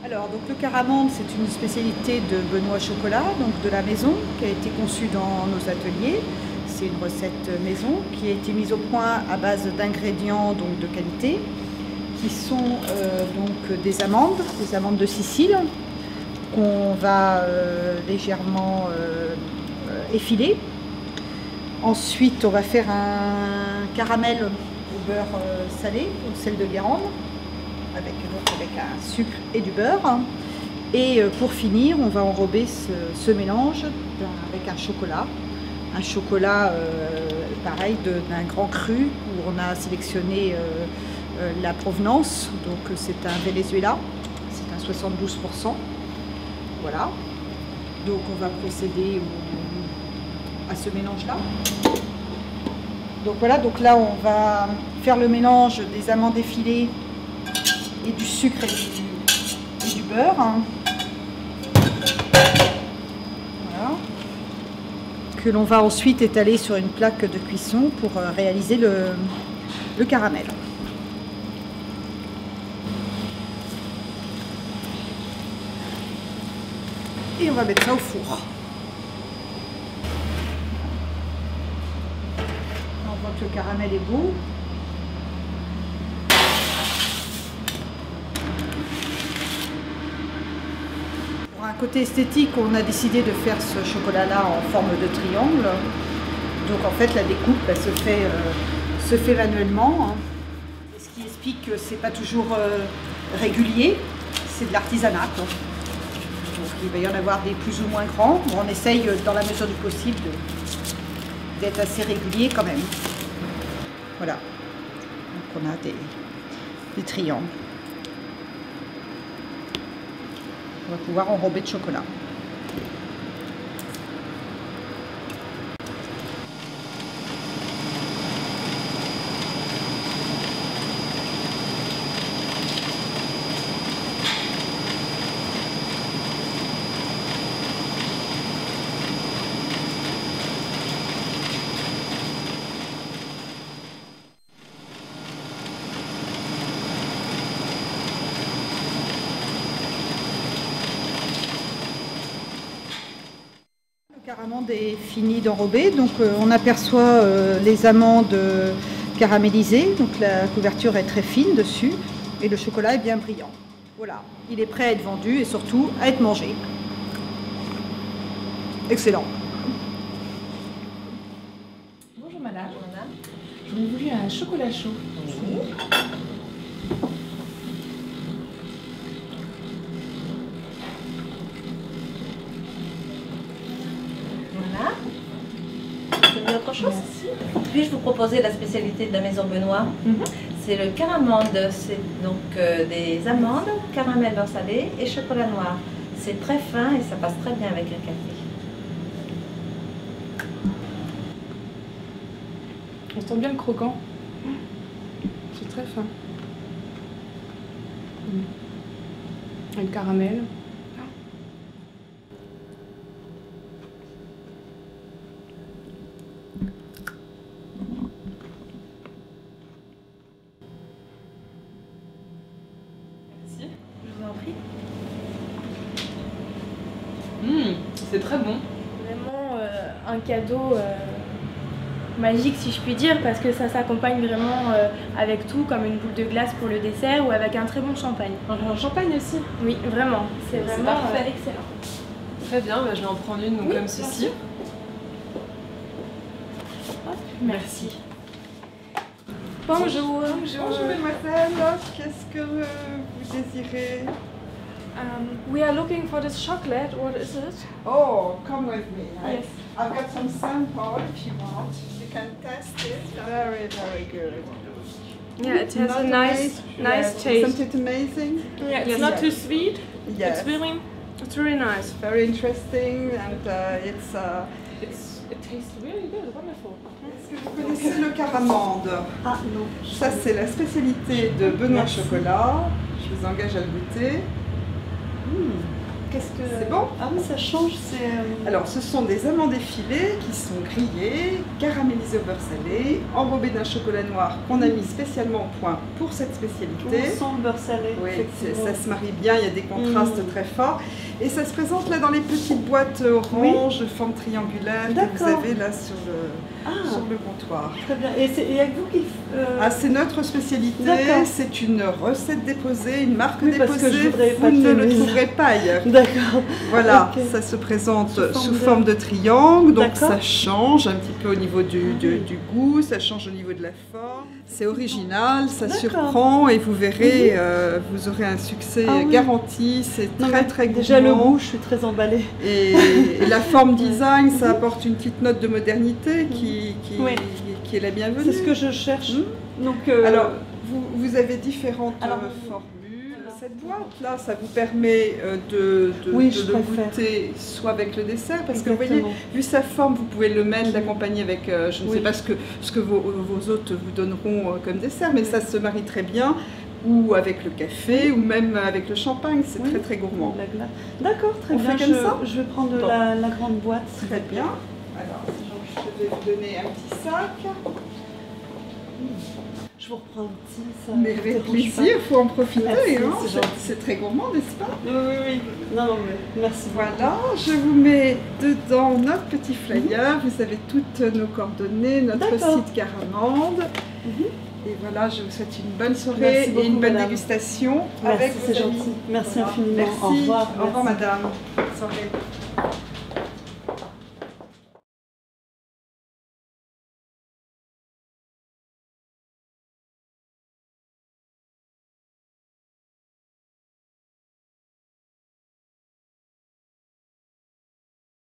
Alors, donc le caramande, c'est une spécialité de Benoît Chocolat, donc de la maison, qui a été conçue dans nos ateliers. C'est une recette maison qui a été mise au point à base d'ingrédients donc de qualité, qui sont donc des amandes de Sicile, qu'on va légèrement effiler. Ensuite, on va faire un caramel au beurre salé, au sel de Guérande, avec un sucre et du beurre. Et pour finir, on va enrober ce mélange avec un chocolat. Un chocolat pareil d'un grand cru où on a sélectionné la provenance. Donc c'est un Venezuela, c'est un 72%. Voilà. Donc on va procéder à ce mélange-là. Donc voilà, donc là on va faire le mélange des amandes effilées et du sucre et du beurre. Voilà. Que l'on va ensuite étaler sur une plaque de cuisson pour réaliser le caramel. Et on va mettre ça au four. On voit que le caramel est beau. Pour un côté esthétique, on a décidé de faire ce chocolat-là en forme de triangle. Donc en fait, la découpe se fait manuellement. Ce qui explique que c'est pas toujours régulier, c'est de l'artisanat. Donc il va y en avoir des plus ou moins grands. Bon, on essaye dans la mesure du possible d'être assez régulier quand même. Voilà. Donc on a des triangles. On va pouvoir enrober de chocolat. Le caramande est fini d'enrober, donc on aperçoit les amandes caramélisées, donc la couverture est très fine dessus et le chocolat est bien brillant. Voilà, il est prêt à être vendu et surtout à être mangé. Excellent. Bonjour madame. J'aurais voulu un chocolat chaud. Oui. Voilà. Vous avez autre chose? Merci. Puis-je vous proposer la spécialité de la maison Benoît? C'est le caramande, c'est donc des amandes, caramel beurre salé et chocolat noir. C'est très fin et ça passe très bien avec un café. On sent bien le croquant. C'est très fin. Et le caramel. Merci. Je vous en prie. C'est très bon. Vraiment un cadeau magique si je puis dire, parce que ça s'accompagne vraiment avec tout, comme une boule de glace pour le dessert ou avec un très bon champagne. Un champagne aussi. Oui, vraiment, c'est vraiment parfait. excellent. Très bien, bah, je vais en prendre une donc, comme ceci. Hop, merci. Bonjour. Bonjour mademoiselle, qu'est-ce que vous désirez? We are looking for this chocolate. What is it? Oh, come with me. Yes. I've got some sample if you want. You can test it. Very, very good. Yeah, it has Not a nice yes. taste. Isn't it amazing? Yeah, it's Yes. not too sweet. Yes. It's really nice. Very interesting and It tastes really good, wonderful. Est-ce que vous connaissez le caramande? Ah non. Ça, c'est la spécialité de Benoît Chocolat. Je vous engage à le goûter. qu'est-ce que... C'est bon? Ah oui, ça change, c'est... Alors, ce sont des amandes effilées qui sont grillées, caramélisées au beurre salé, enrobées d'un chocolat noir qu'on a mis spécialement au point pour cette spécialité. On sent le beurre salé, Oui, effectivement. ça se marie bien, il y a des contrastes très forts. Et ça se présente là dans les petites boîtes orange, de forme triangulaire que vous avez là sur le comptoir. Très bien. Et il y a que vous qui... Ah, c'est notre spécialité, c'est une recette déposée, une marque déposée, vous ne le trouverez pas ailleurs. D'accord. Voilà, ça se présente sous forme de triangle, donc ça change un petit peu au niveau du goût, ça change au niveau de la forme. C'est original, ça surprend et vous verrez, vous aurez un succès garanti, c'est très gourmand. Déjà le goût, je suis très emballée. Et la forme design, ça apporte une petite note de modernité qui est la bienvenue. C'est ce que je cherche. Donc, alors, vous avez différentes formules. Cette boîte-là, ça vous permet de le goûter soit avec le dessert, parce que vous voyez, vu sa forme, vous pouvez le mettre, l'accompagner avec, je ne sais pas ce que vos hôtes vous donneront comme dessert, mais ça se marie très bien, ou avec le café, ou même avec le champagne, c'est très gourmand. D'accord, très bien. Fait comme ça. Je vais prendre la grande boîte. Très bien. Alors, je vais vous donner un petit sac. Je vous reprends un petit, ça. Mais avec plaisir, il faut en profiter. C'est très gourmand, n'est-ce pas? Oui. Non, mais merci. Voilà, je vous mets dedans notre petit flyer. Vous avez toutes nos coordonnées, notre site Caramande. Et voilà, je vous souhaite une bonne soirée et une bonne dégustation. Merci, c'est gentil. Merci infiniment. Merci. Au revoir. Au revoir, madame. Bonne soirée.